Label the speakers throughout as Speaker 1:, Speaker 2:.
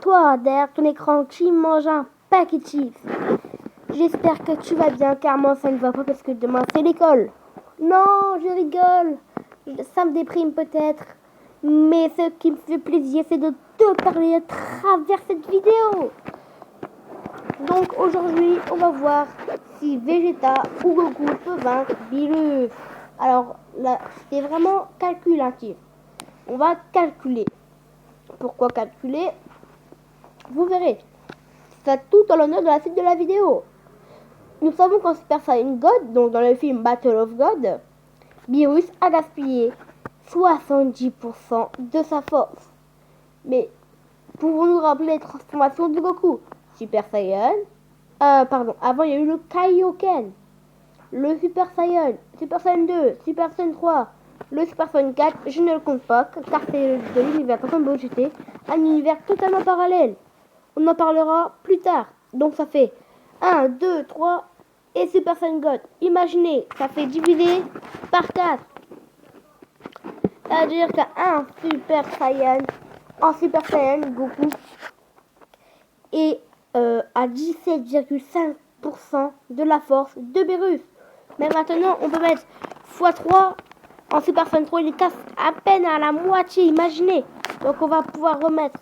Speaker 1: toi, derrière ton écran qui mange un paquet de chips. J'espère que tu vas bien, car moi ça ne va pas parce que demain c'est l'école. Non, je rigole. Ça me déprime peut-être. Mais ce qui me fait plaisir, c'est de te parler à travers cette vidéo. Donc aujourd'hui, on va voir si Vegeta ou Goku peut vaincre Beerus. Alors là, c'est vraiment calculatif. On va calculer. Pourquoi calculer? Vous verrez. C'est tout en l'honneur de la suite de la vidéo. Nous savons qu'en Super Saiyan God, donc dans le film Battle of God, Beerus a gaspillé 70% de sa force. Mais pouvons-nous rappeler les transformations de Goku? Super Saiyan. Avant il y a eu le Kaioken, le Super Saiyan 2, Super Saiyan 3, le Super Saiyan 4, je ne le compte pas, car c'est de l'univers comme GT, un univers totalement parallèle. On en parlera plus tard. Donc ça fait 1, 2, 3 et Super Saiyan God. Imaginez, ça fait divisé par 4. C'est-à-dire qu'un Super Saiyan, en Super Saiyan Goku est à 17,5% de la force de Beerus. Mais maintenant, on peut mettre x3 en Super Saiyan 3, il casse à peine à la moitié, imaginez. Donc on va pouvoir remettre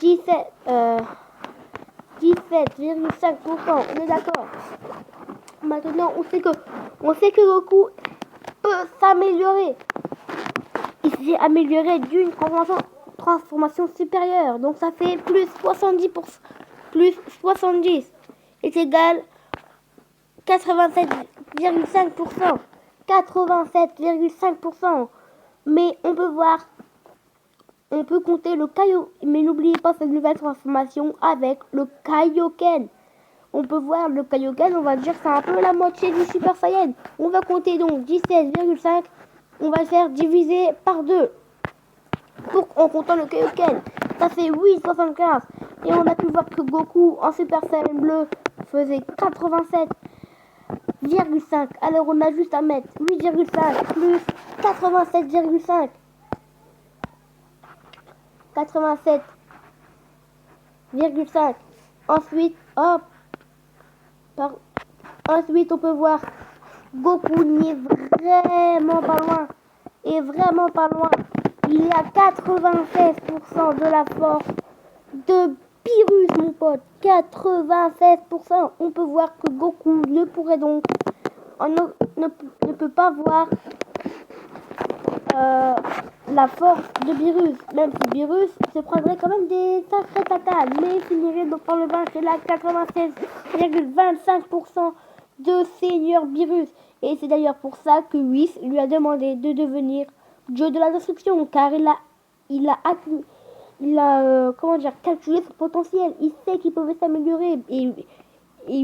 Speaker 1: 17,5%, on est d'accord. Maintenant, on sait que Goku peut s'améliorer. Il s'est amélioré d'une transformation supérieure. Donc ça fait plus 70%. Plus 70 est égal 87,5%. 87,5%. Mais on peut voir, on peut compter le Kaioken. Mais n'oubliez pas cette nouvelle transformation avec le Kaioken. On peut voir le Kaioken, on va dire que c'est un peu la moitié du Super Saiyan. On va compter donc 17,5. On va le faire diviser par 2. En comptant le Kaioken. Ça fait 8,75. Et on a pu voir que Goku en Super Saiyan bleu faisait 87,5. Alors on a juste à mettre 8,5 plus 87,5. 87,5. Ensuite, hop. Ensuite, on peut voir Goku n'est vraiment pas loin. Et vraiment pas loin. Il est à 96% de la force de Beerus, mon pote. 96%. On peut voir que Goku ne pourrait donc... ne peut pas voir la force de Beerus. Même si Beerus se prendrait quand même des sacrés tatanes. Mais il finirait donc par le vaincre. Il a 96,25% de Seigneur Beerus. Et c'est d'ailleurs pour ça que Whis lui a demandé de devenir Dieu de la destruction. Car il a calculé son potentiel. Il sait qu'il pouvait s'améliorer. Et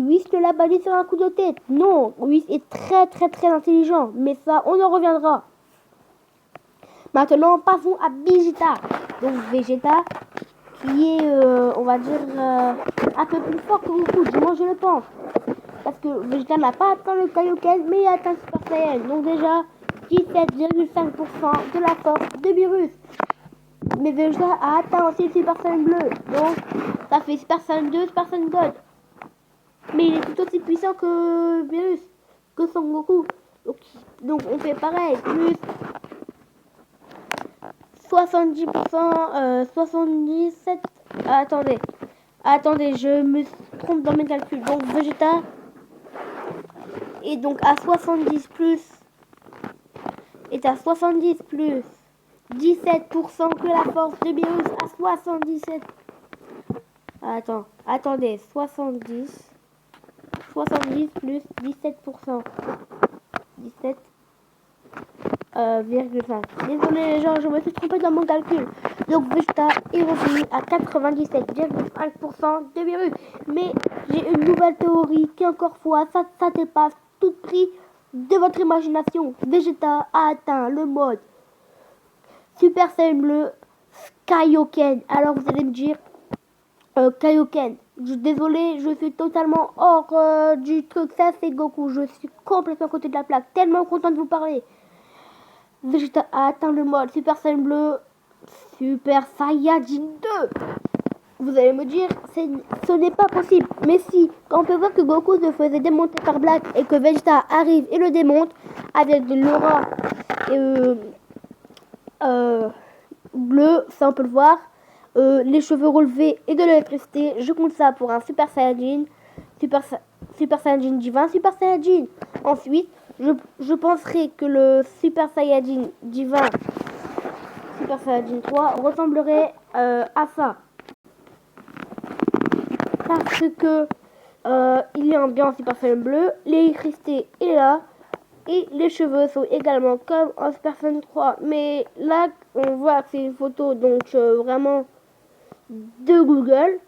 Speaker 1: Whis ne l'a pas dit sur un coup de tête. Non, Whis est très très très intelligent. Mais ça, on en reviendra. Maintenant, passons à Vegeta. Donc Vegeta, qui est, on va dire, un peu plus fort que Goku. Du moins, je le pense. Parce que Vegeta n'a pas atteint le Kaioken, mais il a atteint le Super Saiyan. Donc déjà, 17,5% de la force de Beerus. Mais Vegeta a atteint aussi le Super Saiyan bleu. Donc, ça fait Super Saiyan 2, Super Saiyan God. Mais il est tout aussi puissant que Beerus, que Son Goku. Donc on fait pareil, plus 70%, 77... Attendez, je me trompe dans mes calculs. Donc Vegeta est donc à 70 plus... est à 70 plus 17% que la force de Beerus à 77. Attendez, 70 plus 17%. 17,5. Désolé les gens, je me suis trompé dans mon calcul. Donc Vegeta est revenu à 97,5% de Beerus. Mais j'ai une nouvelle théorie qui encore fois, ça dépasse tout prix de votre imagination. Vegeta a atteint le mode Super Saiyan bleu Kaioken. Alors vous allez me dire Kaioken. Désolé, je suis totalement hors du truc. Ça c'est Goku. Je suis complètement à côté de la plaque. Tellement content de vous parler. Vegeta a atteint le mode Super Saiyan bleu Super Saiyajin 2. Vous allez me dire, ce n'est pas possible. Mais si, quand on peut voir que Goku se faisait démonter par Black et que Vegeta arrive et le démonte avec de l'aura bleu, ça on peut le voir, les cheveux relevés et de l'électricité, je compte ça pour un Super Saiyajin, Super Saiyajin divin, Super Saiyajin. Ensuite, je penserais que le Super Saiyajin divin, Super Saiyajin 3 ressemblerait à ça. Parce que il est bien en Super Saiyan bleu, l'électricité est là et les cheveux sont également comme en Super Saiyan 3. Mais là, on voit que c'est une photo donc vraiment de Google.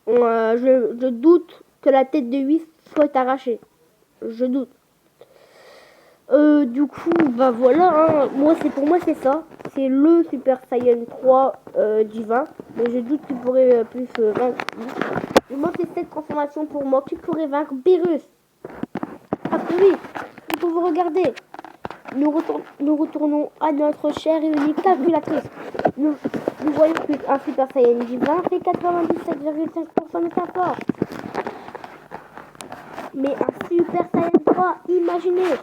Speaker 1: Je doute que la tête de 8 soit arrachée. Je doute. Du coup, bah voilà, hein. Pour moi c'est ça. C'est le Super Saiyan 3 divin. Mais je doute qu'il pourrait plus vaincre. Moi c'est cette transformation pour moi qui pourrait vaincre Beerus. Ah oui, il faut vous regarder. Nous retournons à notre chère et unique calculatrice. Nous voyons qu'un Super Saiyan divin fait 97,5% de sa force. Mais un Super Saiyan 3, imaginez.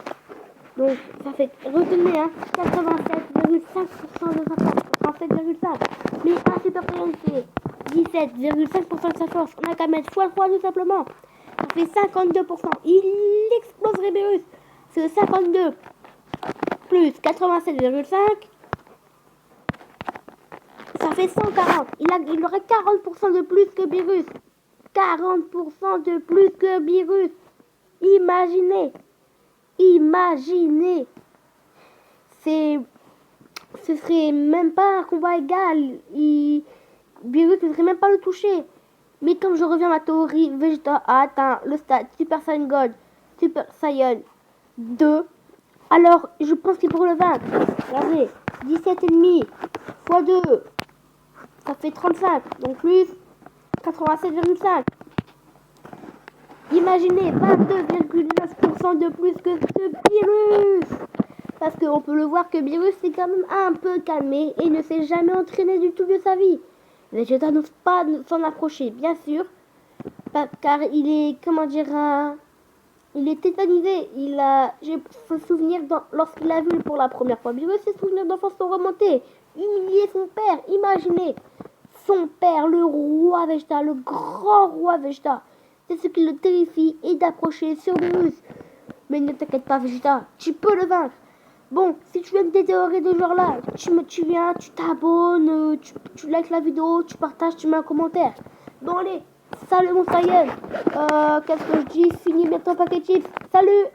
Speaker 1: Donc, ça fait, retenez, hein, 87,5% de sa force, 37,5. Mais un Super Saiyan fait 17,5% de sa force. On a qu'à mettre x3 tout simplement. Ça fait 52%. Il exploserait Beerus. C'est 52 plus 87,5. Ça fait 140. Il aurait 40% de plus que Beerus. 40% de plus que Beerus. Imaginez. Ce serait même pas un combat égal. Beerus ne serait même pas le toucher. Mais comme je reviens à ma théorie, Vegeta a atteint le stade Super Saiyan God, Super Saiyan 2. Alors, je pense qu'il pourrait le vaincre. Regardez, 17,5 x 2, ça fait 35. Donc plus 87,5. Imaginez 22,9% de plus que ce Beerus. Parce qu'on peut le voir que Beerus s'est quand même un peu calmé et ne s'est jamais entraîné du tout de sa vie. Vegeta n'ose pas s'en approcher, bien sûr, car il est, il est tétanisé. J'ai ce souvenir lorsqu'il a vu pour la première fois Beerus, ses souvenirs d'enfance sont remontés. Humilier son père, imaginez. Son père, le roi Vegeta, le grand roi Vegeta. C'est ce qui le terrifie et d'approcher sur Beerus. Mais ne t'inquiète pas Vegeta, tu peux le vaincre. Bon, si tu aimes des théories de genre là, tu viens, tu t'abonnes, tu likes la vidéo, tu partages, tu mets un commentaire. Bon allez, salut mon Saiyan. Qu'est-ce que je dis? Fini bientôt paquet chips. Salut.